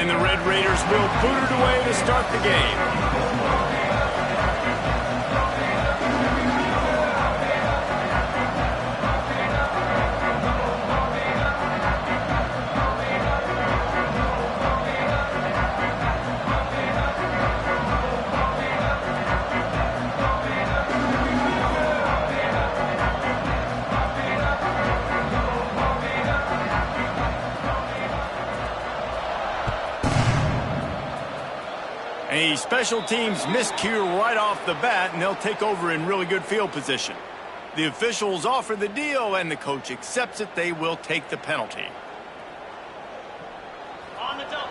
And the Red Raiders will boot it away to start the game. A special teams miscue right off the bat, and they'll take over in really good field position. The officials offer the deal, and the coach accepts it. They will take the penalty. On the double.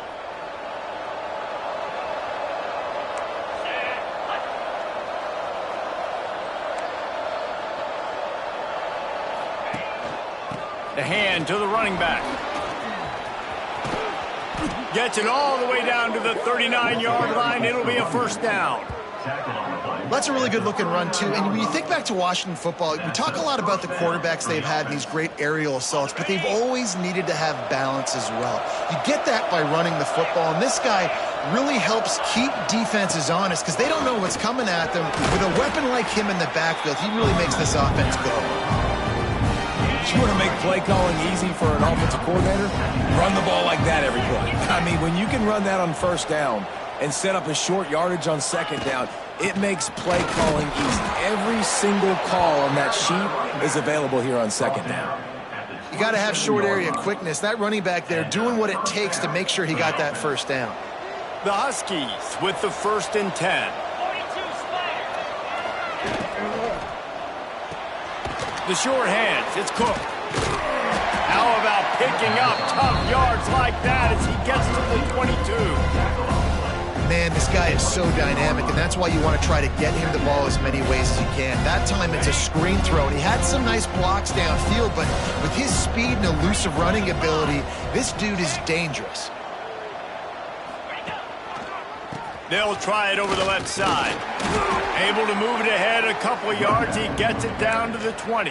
The hand to the running back. Gets it all the way down to the 39-yard line. It'll be a first down. That's a really good-looking run, too. And when you think back to Washington football, we talk a lot about the quarterbacks they've had in these great aerial assaults, but they've always needed to have balance as well. You get that by running the football, and this guy really helps keep defenses honest because they don't know what's coming at them. With a weapon like him in the backfield, he really makes this offense go. You want to make play calling easy for an offensive coordinator? Run the ball like that every play. I mean, when you can run that on first down and set up a short yardage on second down, it makes play calling easy. Every single call on that sheet is available here on second down. You got to have short area quickness. That running back there doing what it takes to make sure he got that first down. The Huskies with the 1st and 10. The short hands, it's Cook. How about picking up tough yards like that as he gets to the 22? Man, this guy is so dynamic, and that's why you want to try to get him the ball as many ways as you can. That time it's a screen throw, and he had some nice blocks downfield, but with his speed and elusive running ability, this dude is dangerous. They'll try it over the left side. Able to move it ahead a couple of yards. He gets it down to the 20.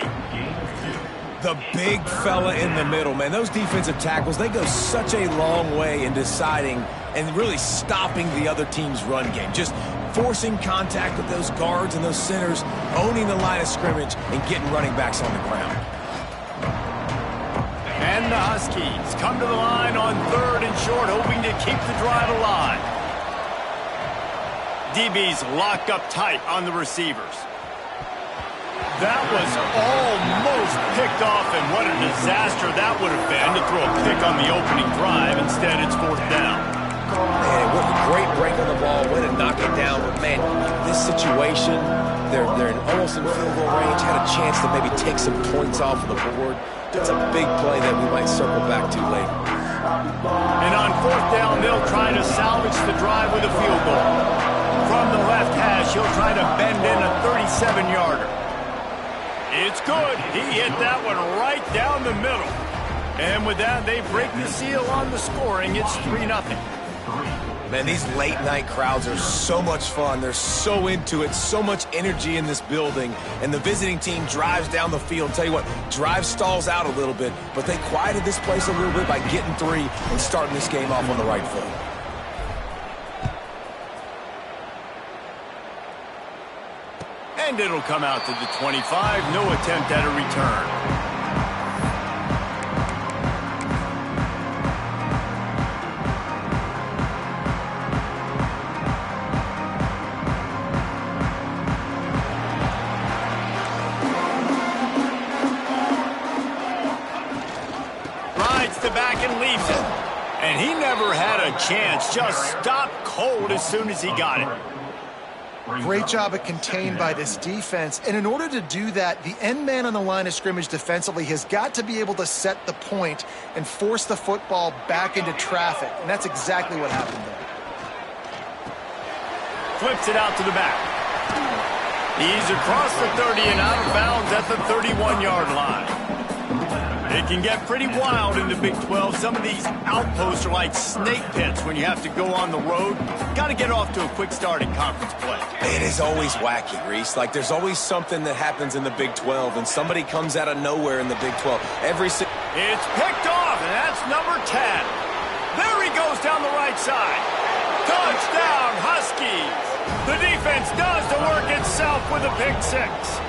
The big fella in the middle, man. Those defensive tackles, they go such a long way in deciding and really stopping the other team's run game. Just forcing contact with those guards and those centers, owning the line of scrimmage, and getting running backs on the ground. And the Huskies come to the line on 3rd and short, hoping to keep the drive alive. DB's locked up tight on the receivers. That was almost picked off, and what a disaster that would have been to throw a pick on the opening drive. Instead, it's 4th down. Man, what a great break on the ball. Way to knock it down. But, man, this situation, they're almost in field goal range, had a chance to maybe take some points off of the board. That's a big play that we might circle back to later. And on 4th down, they'll try to salvage the drive with a field goal. From the left hash, he'll try to bend in a 37-yarder. It's good. He hit that one right down the middle. And with that, they break the seal on the scoring. It's 3-0. Man, these late-night crowds are so much fun. They're so into it, so much energy in this building. And the visiting team drives down the field. Tell you what, drive stalls out a little bit, but they quieted this place a little bit by getting 3 and starting this game off on the right foot. And it'll come out to the 25. No attempt at a return. The back and leaves it. And he never had a chance. Just stopped cold as soon as he got it. Great job at contained by this defense. And in order to do that, the end man on the line of scrimmage defensively has got to be able to set the point and force the football back into traffic. And that's exactly what happened there. Flips it out to the back. He's across the 30 and out of bounds at the 31-yard line. It can get pretty wild in the Big 12. Some of these outposts are like snake pits when you have to go on the road. Got to get off to a quick start in conference play. It is always wacky, Reese. Like, there's always something that happens in the Big 12, and somebody comes out of nowhere in the Big 12. It's picked off, and that's number 10. There he goes down the right right side. Touchdown, Huskies! The defense does the work itself with a pick six.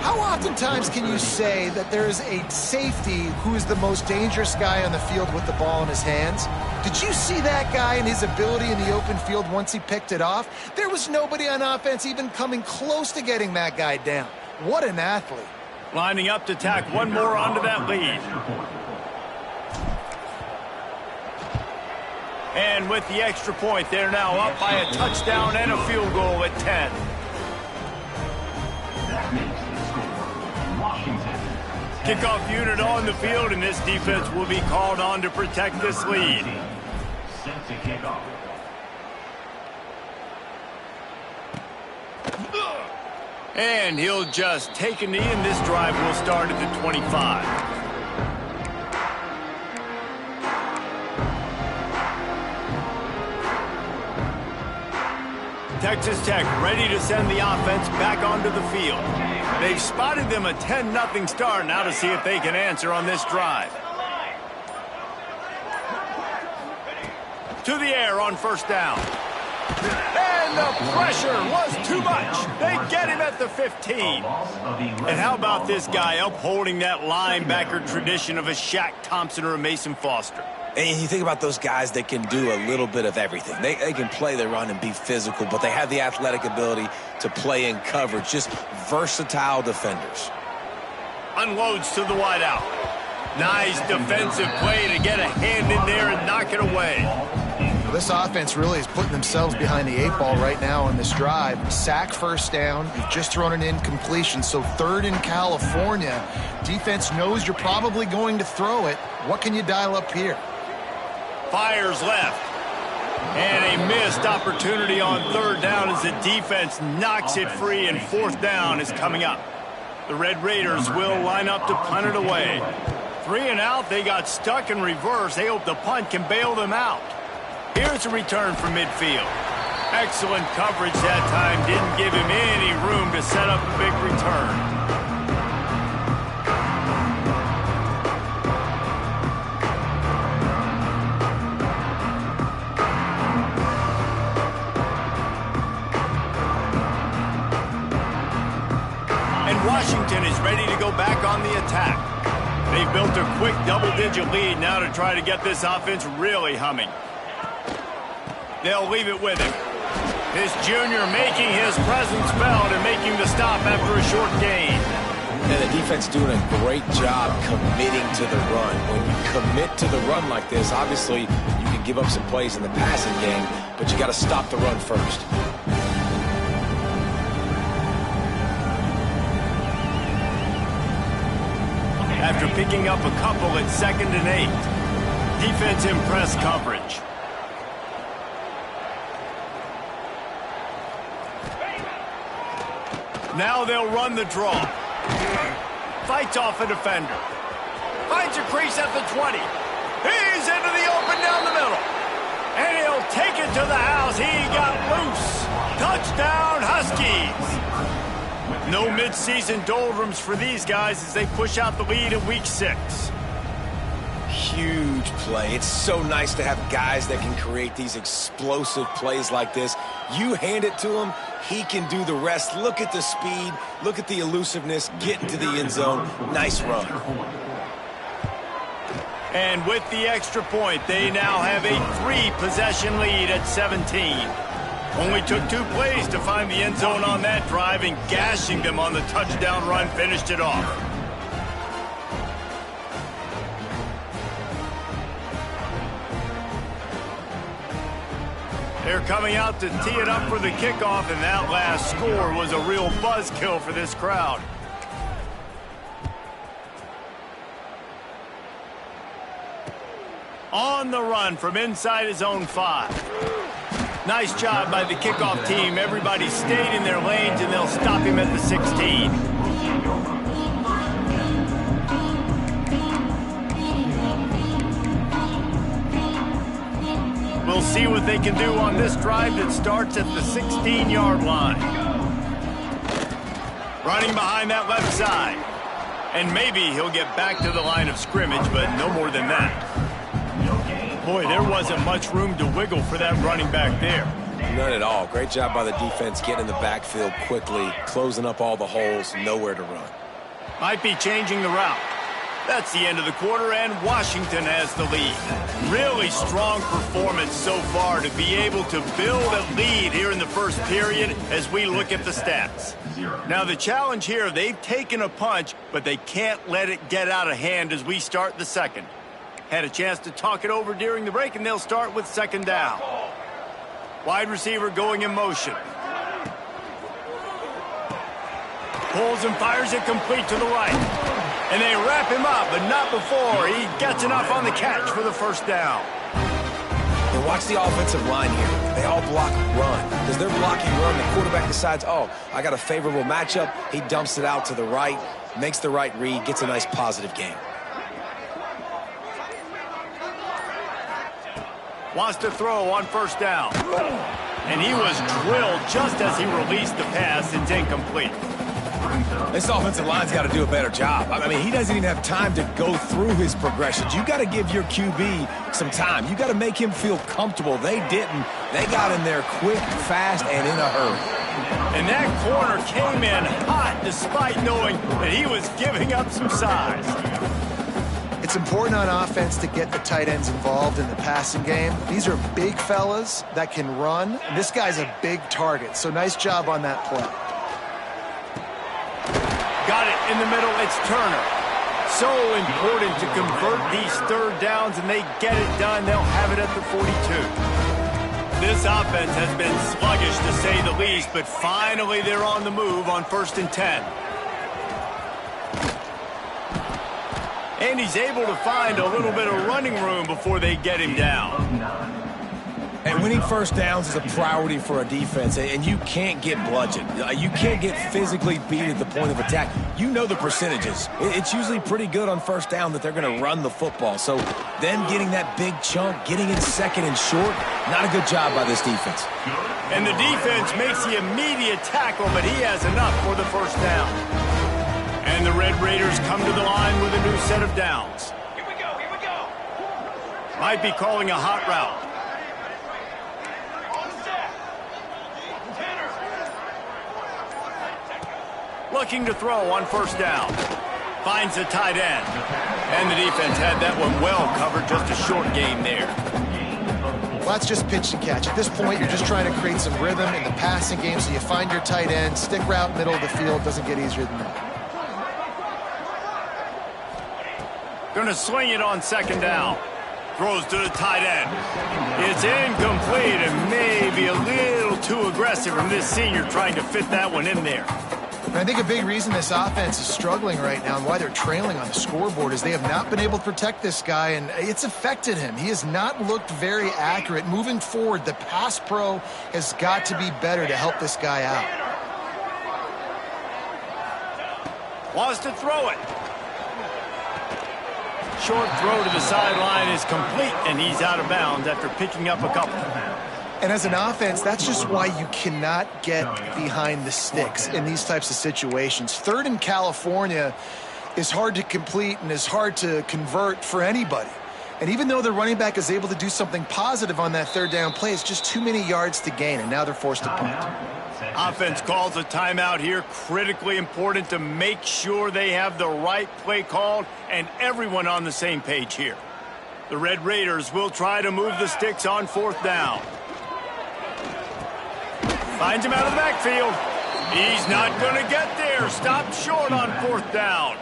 How oftentimes can you say that there is a safety who is the most dangerous guy on the field with the ball in his hands? Did you see that guy and his ability in the open field once he picked it off? There was nobody on offense even coming close to getting that guy down. What an athlete. Lining up to tack one more onto that lead. And with the extra point, they're now up by a touchdown and a field goal at 10. Kickoff unit on the field, and this defense will be called on to protect this lead. Set to kick off. And he'll just take a knee, and this drive will start at the 25. Texas Tech ready to send the offense back onto the field. They've spotted them a 10-0 start. Now to see if they can answer on this drive. To the air on first down. And the pressure was too much. They get him at the 15. And how about this guy upholding that linebacker tradition of a Shaq Thompson or a Mason Foster? And you think about those guys that can do a little bit of everything. They can play the run and be physical, but they have the athletic ability to play in coverage. Just versatile defenders. Unloads to the wideout. Nice defensive play to get a hand in there and knock it away. Well, this offense really is putting themselves behind the 8 ball right now on this drive. Sack first down. You've just thrown an incompletion, so third in California. Defense knows you're probably going to throw it. What can you dial up here? Fires left. And a missed opportunity on third down as the defense knocks it free, and fourth down is coming up. The Red Raiders will line up to punt it away. 3 and out, they got stuck in reverse. They hope the punt can bail them out. Here's a return from midfield. Excellent coverage that time. Didn't give him any room to set up a big return. Washington is ready to go back on the attack. They've built a quick double-digit lead now to try to get this offense really humming. They'll leave it with him. This junior making his presence felt and making the stop after a short gain. And the defense doing a great job committing to the run. When you commit to the run like this, obviously you can give up some plays in the passing game, but you got to stop the run first. After picking up a couple at 2nd and 8. Defense in press coverage. Now they'll run the draw. Fights off a defender. Finds a crease at the 20. He's into the open down the middle. And he'll take it to the house. He got loose. Touchdown, Huskies. No midseason doldrums for these guys as they push out the lead in week 6. Huge play. It's so nice to have guys that can create these explosive plays like this. You hand it to him, he can do the rest. Look at the speed. Look at the elusiveness. Get into the end zone. Nice run. And with the extra point, they now have a 3-possession lead at 17. Only took 2 plays to find the end zone on that drive, and gashing them on the touchdown run finished it off. They're coming out to tee it up for the kickoff, and that last score was a real buzzkill for this crowd. On the run from inside his own 5. Nice job by the kickoff team. Everybody stayed in their lanes, and they'll stop him at the 16. We'll see what they can do on this drive that starts at the 16-yard line. Running behind that left side. And maybe he'll get back to the line of scrimmage, but no more than that. Boy, there wasn't much room to wiggle for that running back there. None at all. Great job by the defense getting in the backfield quickly, closing up all the holes, nowhere to run. Might be changing the route. That's the end of the quarter, and Washington has the lead. Really strong performance so far to be able to build a lead here in the first period as we look at the stats. Now, the challenge here, they've taken a punch, but they can't let it get out of hand as we start the second. Had a chance to talk it over during the break, and they'll start with second down. Wide receiver going in motion. Pulls and fires it complete to the right. And they wrap him up, but not before he gets enough on the catch for the first down. And watch the offensive line here. They all block run. Because they're blocking run, the quarterback decides, oh, I got a favorable matchup. He dumps it out to the right, makes the right read, gets a nice positive gain. Wants to throw on first down. And he was drilled just as he released the pass. It's incomplete. This offensive line's got to do a better job. I mean, he doesn't even have time to go through his progressions. You got to give your QB some time. You got to make him feel comfortable. They didn't. They got in there quick, fast, and in a hurry. And that corner came in hot despite knowing that he was giving up some size. It's important on offense to get the tight ends involved in the passing game. These are big fellas that can run. And this guy's a big target, so nice job on that play. Got it in the middle. It's Turner. So important to convert these third downs, and they get it done. They'll have it at the 42. This offense has been sluggish, to say the least, but finally they're on the move on 1st and 10. And he's able to find a little bit of running room before they get him down. And winning first downs is a priority for a defense, and you can't get bludgeoned. You can't get physically beat at the point of attack. You know the percentages. It's usually pretty good on first down that they're going to run the football. So them getting that big chunk, getting in second and short, not a good job by this defense. And the defense makes the immediate tackle, but he has enough for the first down. And the Red Raiders come to the line with a new set of downs. Here we go. Might be calling a hot route. Looking to throw on first down. Finds the tight end. And the defense had that one well covered. Just a short game there. Well, that's just pitch and catch. At this point, you're just trying to create some rhythm in the passing game, so you find your tight end, stick route, middle of the field. Doesn't get easier than that. Going to swing it on second down. Throws to the tight end. It's incomplete and maybe a little too aggressive from this senior trying to fit that one in there. And I think a big reason this offense is struggling right now and why they're trailing on the scoreboard is they have not been able to protect this guy, and it's affected him. He has not looked very accurate. Moving forward, the pass pro has got to be better to help this guy out. Wants to throw it. Short throw to the sideline is complete, and he's out of bounds after picking up a couple. And as an offense, that's just why you cannot get behind the sticks in these types of situations. 3rd in California is hard to complete and is hard to convert for anybody. And even though the running back is able to do something positive on that 3rd down play, it's just too many yards to gain, and now they're forced to punt. Offense calls a timeout here. Critically important to make sure they have the right play called and everyone on the same page here. The Red Raiders will try to move the sticks on 4th down. Finds him out of the backfield. He's not going to get there. Stopped short on 4th down.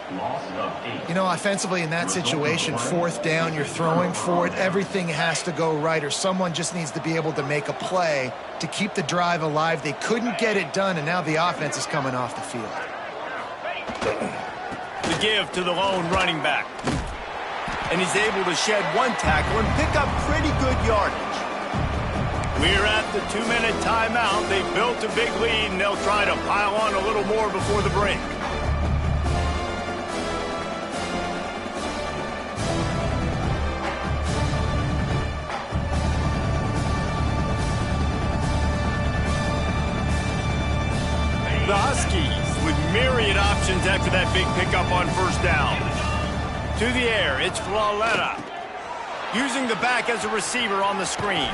You know, offensively in that situation, 4th down, you're throwing for it. Everything has to go right, or someone just needs to be able to make a play to keep the drive alive. They couldn't get it done, and now the offense is coming off the field. The give to the lone running back. And he's able to shed one tackle and pick up pretty good yardage. We're at the 2-minute timeout. They've built a big lead, and they'll try to pile on a little more before the break. The Huskies with myriad options after that big pickup on 1st down. To the air, it's Flaletta. Using the back as a receiver on the screen.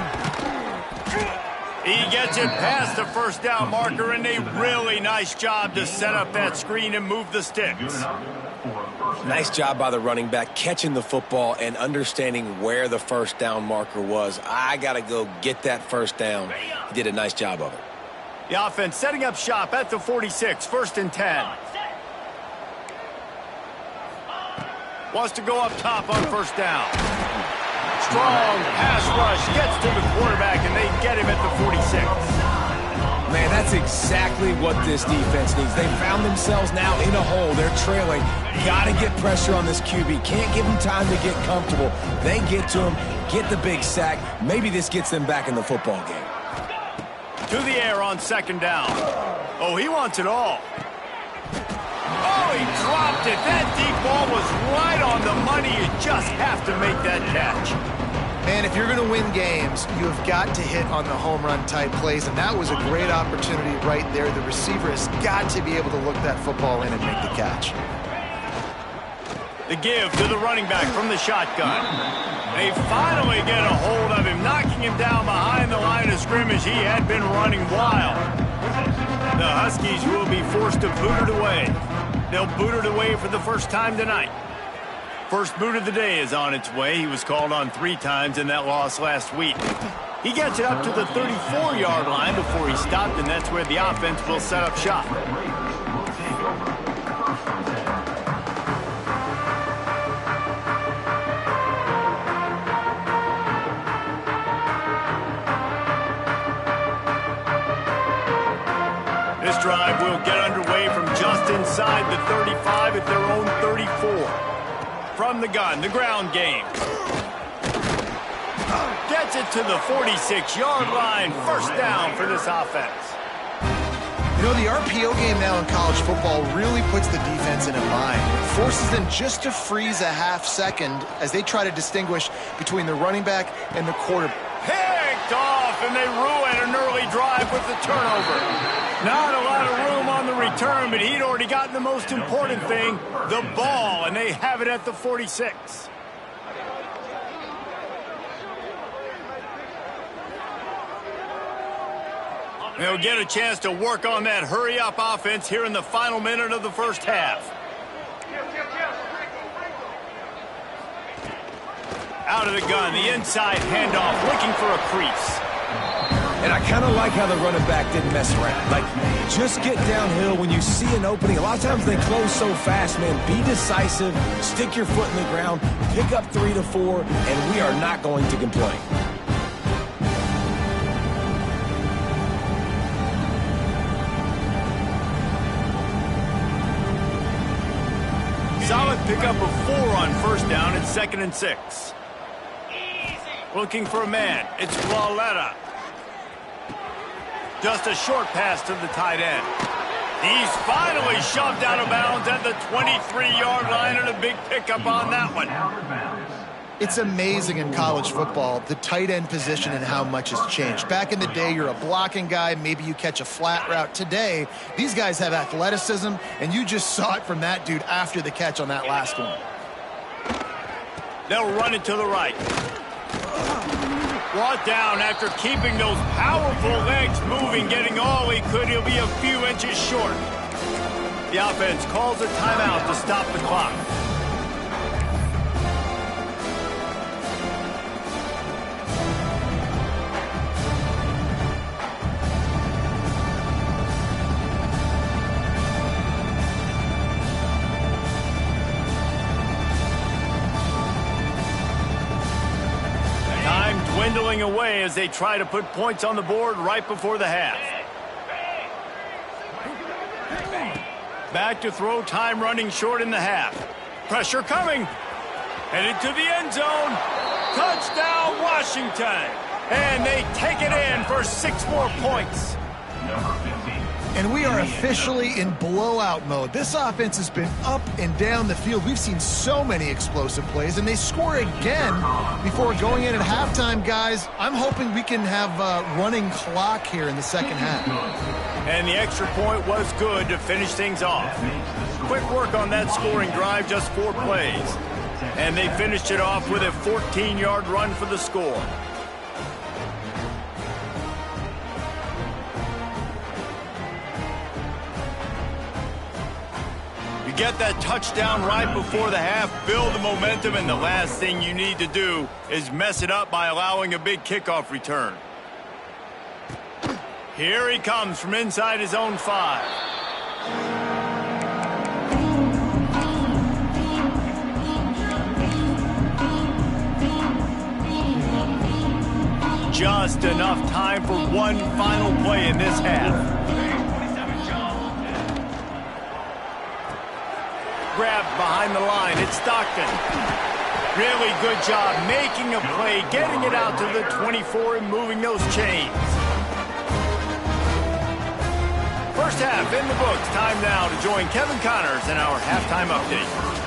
He gets it past the first down marker, and a really nice job to set up that screen and move the sticks. Nice job by the running back, catching the football and understanding where the first down marker was. I got to go get that first down. He did a nice job of it. The offense setting up shop at the 46, 1st and 10. Wants to go up top on first down. Strong pass rush, gets to the quarterback, and they get him at the 46. Man, that's exactly what this defense needs. They found themselves now in a hole. They're trailing. Got to get pressure on this QB. Can't give him time to get comfortable. They get to him, get the big sack. Maybe this gets them back in the football game. To the air on 2nd down. Oh, he wants it all. Oh, he dropped it. That deep ball was right on the money. You just have to make that catch. Man, if you're going to win games, you have got to hit on the home run type plays, and that was a great opportunity right there. The receiver has got to be able to look that football in and make the catch. The give to the running back from the shotgun. They finally get a hold of him, knocking him down behind the line of scrimmage. He had been running wild. The Huskies will be forced to boot it away. They'll boot it away for the first time tonight. First boot of the day is on its way. He was called on 3 times in that loss last week. He gets it up to the 34-yard line before he stopped, and that's where the offense will set up shop. This drive will get underway from just inside the 35 at their own 34. From the gun, the ground game. Gets it to the 46-yard line. First down for this offense. You know, the RPO game now in college football really puts the defense in a bind. It forces them just to freeze a half second as they try to distinguish between the running back and the quarterback. Picked off, and they ruin an early drive with the turnover. Not a lot of room on the return, but he'd already gotten the most important thing, the ball, and they have it at the 46. They'll get a chance to work on that hurry-up offense here in the final minute of the first half. Out of the gun, the inside handoff, looking for a crease. And I kind of like how the running back didn't mess around. Like, just get downhill when you see an opening. A lot of times they close so fast, man. Be decisive, stick your foot in the ground, pick up 3 to 4, and we are not going to complain. Solid pickup of 4 on first down at 2nd and 6. Looking for a man. It's Walletta. Just a short pass to the tight end. He's finally shoved out of bounds at the 23-yard line, and a big pickup on that one. It's amazing in college football, the tight end position and how much has changed. Back in the day, you're a blocking guy. Maybe you catch a flat route. Today, these guys have athleticism, and you just saw it from that dude after the catch on that last one. They'll run it to the right. Brought down after keeping those powerful legs moving, getting all he could. He'll be a few inches short. The offense calls a timeout to stop the clock. Dwindling away as they try to put points on the board right before the half. Back to throw, time running short in the half. Pressure coming. Headed to the end zone. Touchdown, Washington. And they take it in for 6 more points. And we are officially in blowout mode. This offense has been up and down the field. We've seen so many explosive plays, and they score again before going in at halftime, guys. I'm hoping we can have a running clock here in the second half. And the extra point was good to finish things off. Quick work on that scoring drive, just 4 plays. And they finished it off with a 14-yard run for the score. You get that touchdown right before the half, build the momentum, and the last thing you need to do is mess it up by allowing a big kickoff return. Here he comes from inside his own 5. Just enough time for one final play in this half. Grabbed behind the line. It's Stockton. Really good job making a play, getting it out to the 24 and moving those chains. First half in the books. Time now to join Kevin Connors in our halftime update.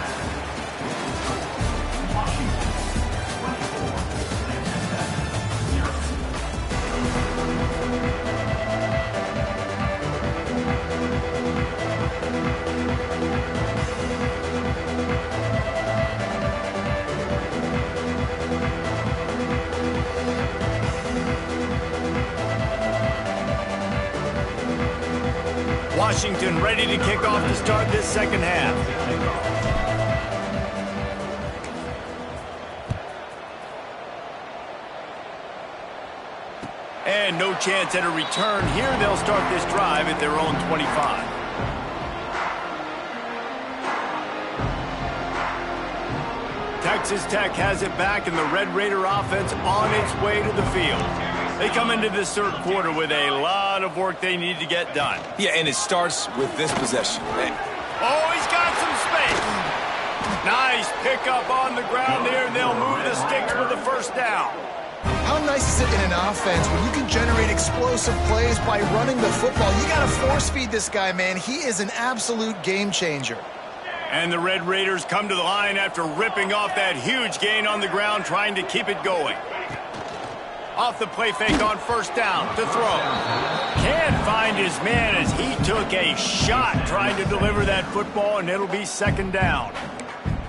Washington ready to kick off to start this second half. And no chance at a return here. They'll start this drive at their own 25. Texas Tech has it back, and the Red Raider offense on its way to the field. They come into this third quarter with a lot of work they need to get done. Yeah, and it starts with this possession. Oh, he's got some space. Nice pickup on the ground there, and they'll move the sticks with the first down. How nice is it in an offense when you can generate explosive plays by running the football? You got to force feed this guy, man. He is an absolute game changer. And the Red Raiders come to the line after ripping off that huge gain on the ground, trying to keep it going. Off the play fake on first down to throw. Can't find his man as he took a shot trying to deliver that football, and it'll be second down.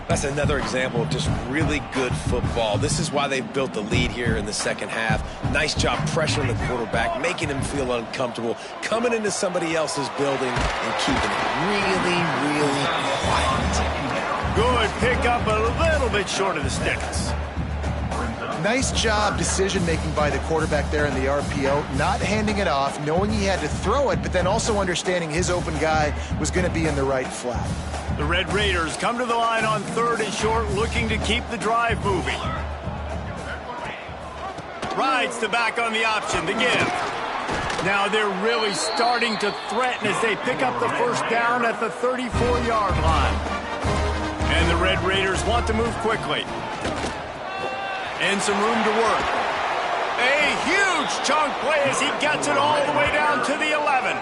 That's another example of just really good football. This is why they've built the lead here in the second half. Nice job pressuring the quarterback, making him feel uncomfortable, coming into somebody else's building and keeping it really, really quiet. Good pickup, a little bit short of the sticks. Nice job decision-making by the quarterback there in the RPO, not handing it off, knowing he had to throw it, but then also understanding his open guy was going to be in the right flat. The Red Raiders come to the line on third and short, looking to keep the drive moving. Rides the back on the option, the give. Now they're really starting to threaten as they pick up the first down at the 34-yard line. And the Red Raiders want to move quickly. And some room to work. A huge chunk play as he gets it all the way down to the 11.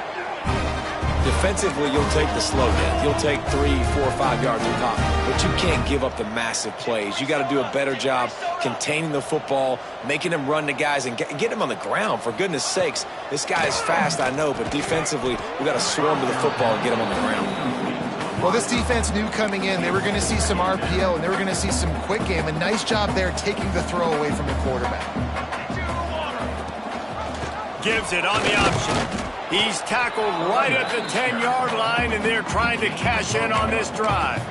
Defensively, you'll take the slow death. You'll take 3, 4, 5 yards on top. But you can't give up the massive plays. You got to do a better job containing the football, making him run the guys, and get him on the ground. For goodness sakes, this guy is fast, I know, but defensively, we got to swarm to the football and get him on the ground. Well, this defense knew coming in they were going to see some RPO and they were going to see some quick game. A nice job there taking the throw away from the quarterback. Gives it on the option. He's tackled right at the 10-yard line, and they're trying to cash in on this drive.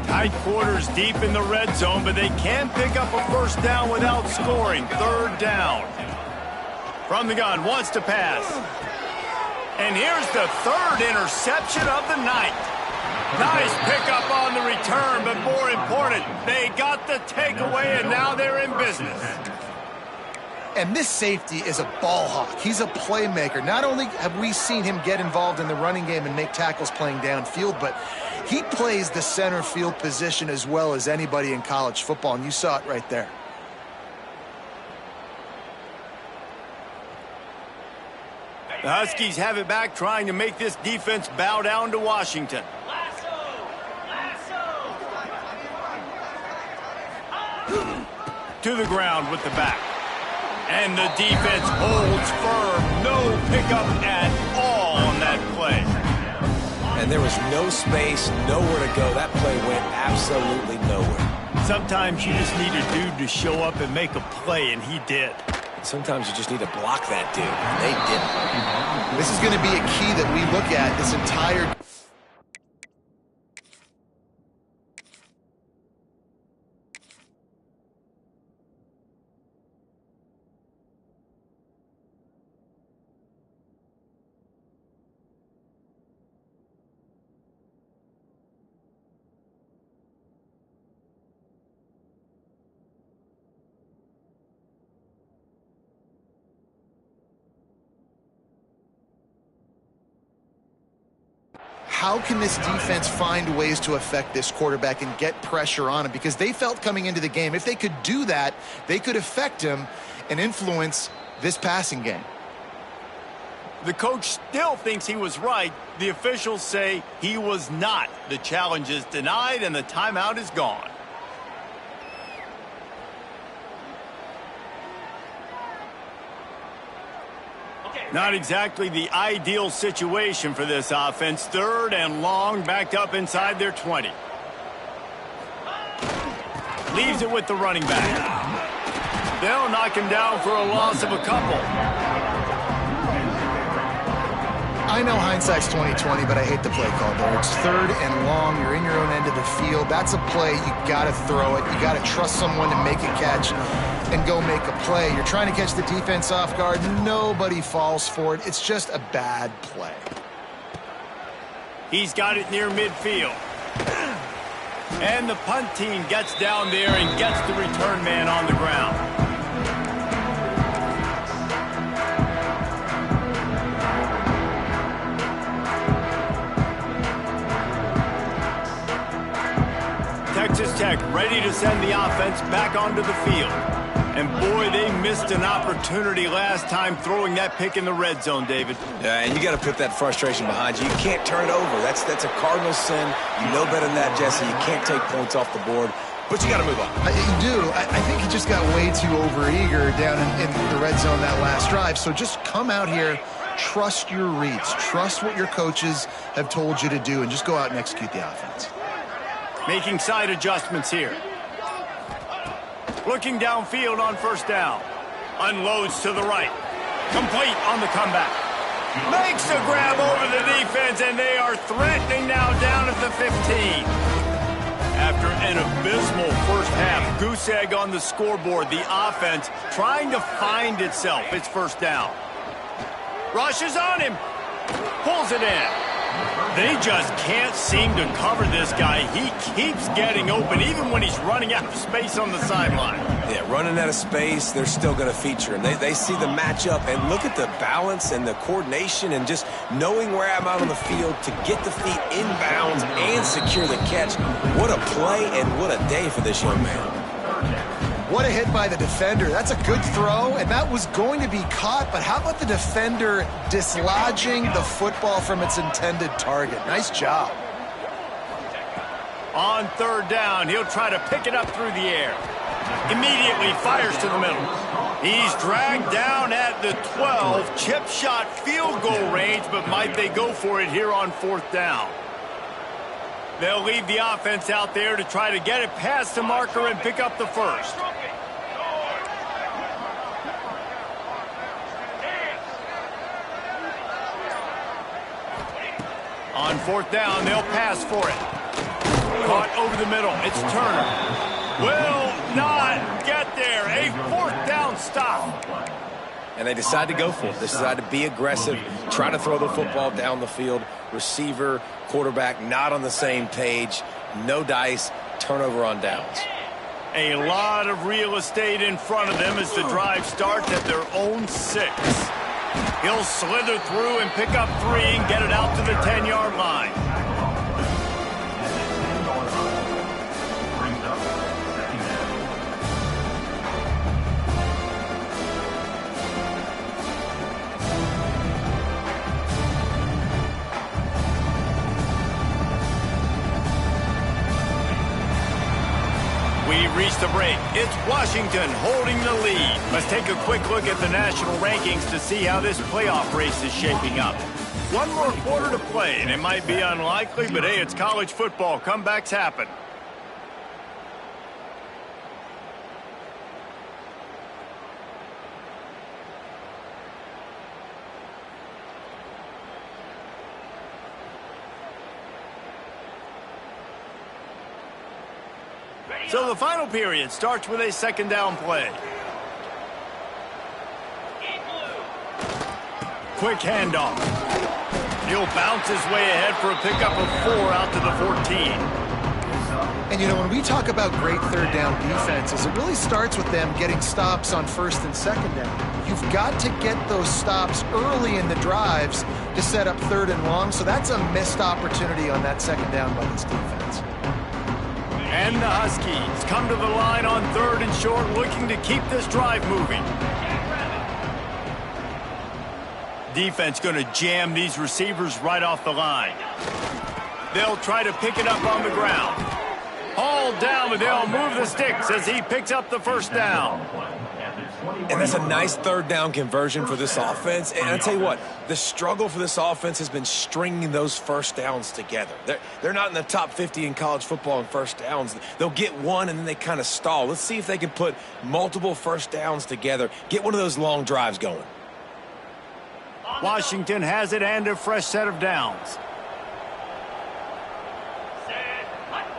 Tight quarters deep in the red zone, but they can pick up a first down without scoring. Third down. From the gun, wants to pass. And here's the third interception of the night. Nice pickup on the return, but more important, they got the takeaway, and now they're in business. And this safety is a ball hawk. He's a playmaker. Not only have we seen him get involved in the running game and make tackles playing downfield, but he plays the center field position as well as anybody in college football, and you saw it right there. The Huskies have it back, trying to make this defense bow down to Washington. To the ground with the back. And the defense holds firm. No pickup at all on that play. And there was no space, nowhere to go. That play went absolutely nowhere. Sometimes you just need a dude to show up and make a play, and he did. Sometimes you just need to block that dude, and they didn't. This is going to be a key that we look at this entire... How can this defense find ways to affect this quarterback and get pressure on him? Because they felt coming into the game, if they could do that, they could affect him and influence this passing game. The coach still thinks he was right. The officials say he was not. The challenge is denied and the timeout is gone. Not exactly the ideal situation for this offense. 3rd and long, backed up inside their 20. Leaves it with the running back. They'll knock him down for a loss of a couple. I know hindsight's 20/20, but I hate the play call there. It's 3rd and long. You're in your own end of the field. That's a play. You got to throw it. You got to trust someone to make a catch and go make a play. You're trying to catch the defense off guard. Nobody falls for it. It's just a bad play. He's got it near midfield. And the punt team gets down there and gets the return man on the ground. Texas Tech ready to send the offense back onto the field. And boy, they missed an opportunity last time throwing that pick in the red zone, David. Yeah, and you got to put that frustration behind you. You can't turn it over. That's a cardinal sin. You know better than that, Jesse. You can't take points off the board, but you got to move on. You do. I think he just got way too overeager down in the red zone that last drive. So just come out here, trust your reads, trust what your coaches have told you to do, and just go out and execute the offense. Making side adjustments here. Looking downfield on 1st down. Unloads to the right. Complete on the comeback. Makes the grab over the defense, and they are threatening now down at the 15. After an abysmal first half, goose egg on the scoreboard, the offense trying to find itself. It's 1st down. Rushes on him. Pulls it in. They just can't seem to cover this guy. He keeps getting open, even when he's running out of space on the sideline. Yeah, running out of space, they're still going to feature him. They see the matchup, and look at the balance and the coordination and just knowing where I'm out on the field to get the feet inbounds and secure the catch. What a play and what a day for this young man. What a hit by the defender. That's a good throw, and that was going to be caught, but how about the defender dislodging the football from its intended target? Nice job. On 3rd down, he'll try to pick it up through the air. Immediately fires to the middle. He's dragged down at the 12. Chip shot field goal range, but might they go for it here on 4th down? They'll leave the offense out there to try to get it past the marker and pick up the 1st. On 4th down, they'll pass for it. Caught over the middle. It's Turner. Will not get there. A 4th down stop. And they decide to go for it. They decide to be aggressive, try to throw the football down the field. Receiver, quarterback, not on the same page. No dice, turnover on downs. A lot of real estate in front of them as the drive starts at their own 6. He'll slither through and pick up 3 and get it out to the 10-yard line. We've reached the break. It's Washington holding the lead. Let's take a quick look at the national rankings to see how this playoff race is shaping up. One more quarter to play, and it might be unlikely, but hey, it's college football. Comebacks happen. So the final period starts with a second down play. Quick handoff. He'll bounce his way ahead for a pickup of 4 out to the 14. And, you know, when we talk about great third down defenses, it really starts with them getting stops on first and second down. You've got to get those stops early in the drives to set up third and long, so that's a missed opportunity on that second down by this defense. And the Huskies come to the line on third and short, looking to keep this drive moving. Defense going to jam these receivers right off the line. They'll try to pick it up on the ground. Hauled down, but they'll move the sticks as he picks up the first down. And that's a nice third down conversion for this offense. And I tell you what, the struggle for this offense has been stringing those first downs together. They're not in the top 50 in college football in first downs. They'll get one and then they kind of stall. Let's see if they can put multiple first downs together, get one of those long drives going. Washington has it and a fresh set of downs.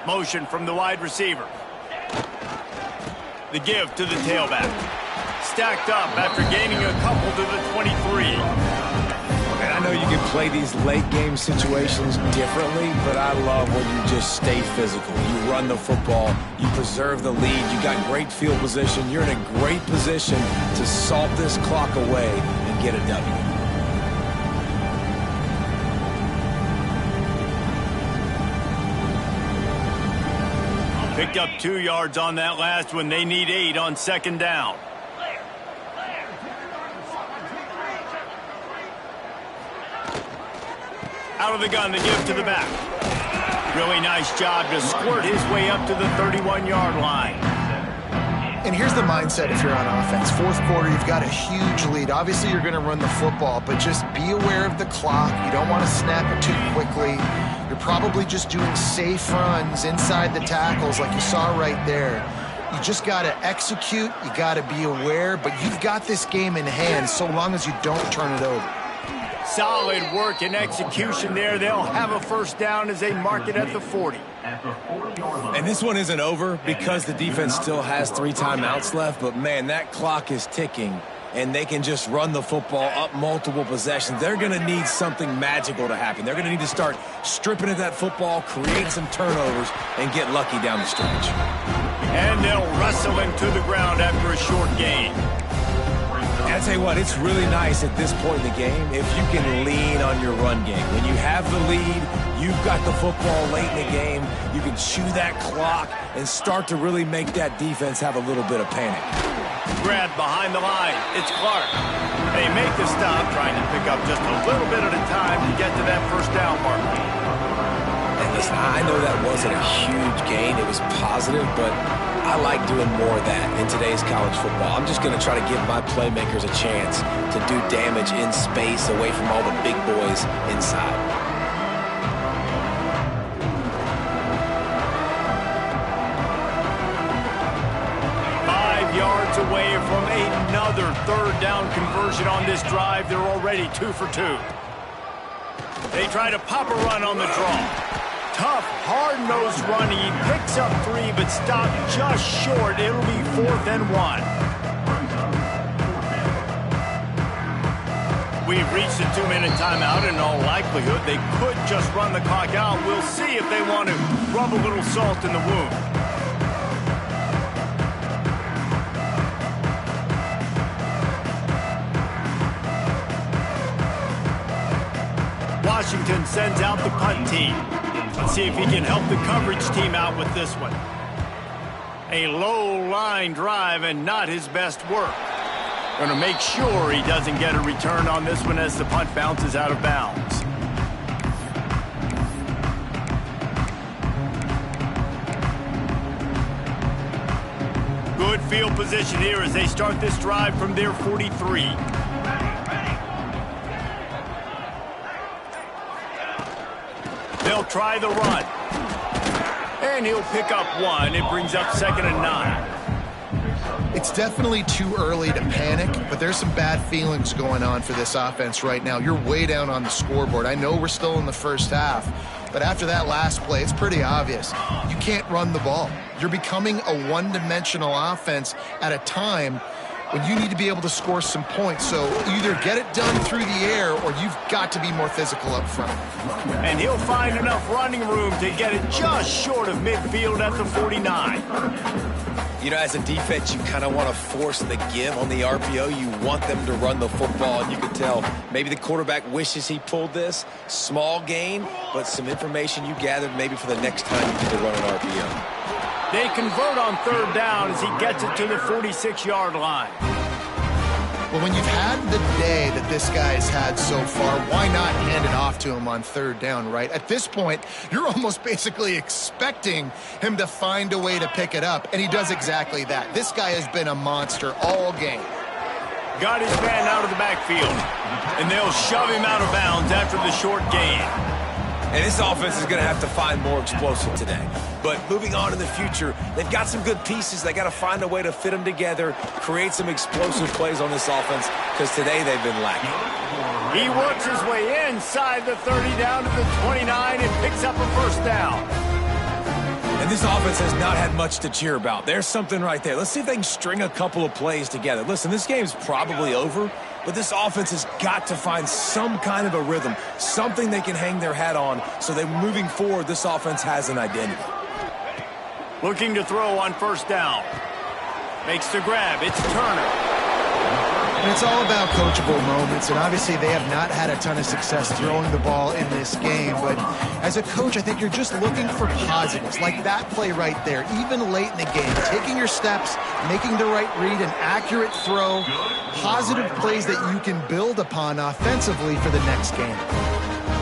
Motion from the wide receiver. The give to the tailback. Stacked up after gaining a couple to the 23. And I know you can play these late game situations differently, but I love when you just stay physical. You run the football, you preserve the lead, you got great field position, you're in a great position to salt this clock away and get a W. Picked up 2 yards on that last one. They need 8 on second down. Out of the gun, the give to the back. Really nice job to squirt his way up to the 31-yard line. And here's the mindset if you're on offense. Fourth quarter, you've got a huge lead. Obviously, you're going to run the football, but just be aware of the clock. You don't want to snap it too quickly. You're probably just doing safe runs inside the tackles like you saw right there. You just got to execute. You got to be aware, but you've got this game in hand so long as you don't turn it over. Solid work and execution there. They'll have a first down as they mark it at the 40. And this one isn't over because the defense still has 3 timeouts left, but man, that clock is ticking. And they can just run the football up multiple possessions. They're going to need something magical to happen. They're going to need to start stripping at that football, create some turnovers, and get lucky down the stretch. And they'll wrestle him to the ground after a short gain. And I tell you what, it's really nice at this point in the game if you can lean on your run game. When you have the lead, you've got the football late in the game, you can chew that clock and start to really make that defense have a little bit of panic. Grab behind the line. It's Clark. They make the stop, trying to pick up just a little bit at a time to get to that first down mark. And listen, I know that wasn't a huge gain. It was positive, but I like doing more of that in today's college football. I'm just going to try to give my playmakers a chance to do damage in space away from all the big boys inside. Yards away from another third down conversion on this drive. They're already 2 for 2. They try to pop a run on the draw. Tough, hard-nosed run. He picks up 3, but stopped just short. It'll be 4th and 1. We've reached a 2-minute timeout. In all likelihood, they could just run the clock out. We'll see if they want to rub a little salt in the wound. Washington sends out the punt team. Let's see if he can help the coverage team out with this one. A low line drive and not his best work. Going to make sure he doesn't get a return on this one as the punt bounces out of bounds. Good field position here as they start this drive from their 43. try the run. And he'll pick up 1. It brings up 2nd and 9. It's definitely too early to panic, but there's some bad feelings going on for this offense right now. You're way down on the scoreboard. I know we're still in the first half, but after that last play, it's pretty obvious. You can't run the ball. You're becoming a one-dimensional offense at a time when you need to be able to score some points. So either get it done through the air or you've got to be more physical up front. And he'll find enough running room to get it just short of midfield at the 49. You know, as a defense, you kind of want to force the give on the RPO. You want them to run the football, and you can tell maybe the quarterback wishes he pulled this. Small gain, but some information you gathered maybe for the next time you need to run an RPO. They convert on 3rd down as he gets it to the 46-yard line. Well, when you've had the day that this guy's had so far, why not hand it off to him on 3rd down, right? At this point, you're almost basically expecting him to find a way to pick it up, and he does exactly that. This guy has been a monster all game. Got his man out of the backfield, and they'll shove him out of bounds after the short gain. And this offense is going to have to find more explosive today. But moving on in the future, they've got some good pieces. They got to find a way to fit them together, create some explosive plays on this offense, because today they've been lacking. He works his way inside the 30 down to the 29 and picks up a 1st down. And this offense has not had much to cheer about. There's something right there. Let's see if they can string a couple of plays together. Listen, this game's probably over, but this offense has got to find some kind of a rhythm, something they can hang their hat on, so that moving forward, this offense has an identity. Looking to throw on 1st down. Makes the grab. It's Turner. And it's all about coachable moments, and obviously they have not had a ton of success throwing the ball in this game, but as a coach, I think you're just looking for positives, like that play right there, even late in the game, taking your steps, making the right read, an accurate throw, positive plays that you can build upon offensively for the next game.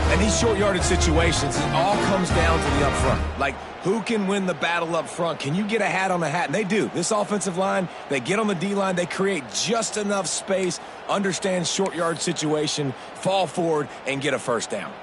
And these short yardage situations, it all comes down to the up front. Like, who can win the battle up front? Can you get a hat on a hat? And they do. This offensive line, they get on the D-line, they create just enough space, understand short yard situation, fall forward, and get a 1st down.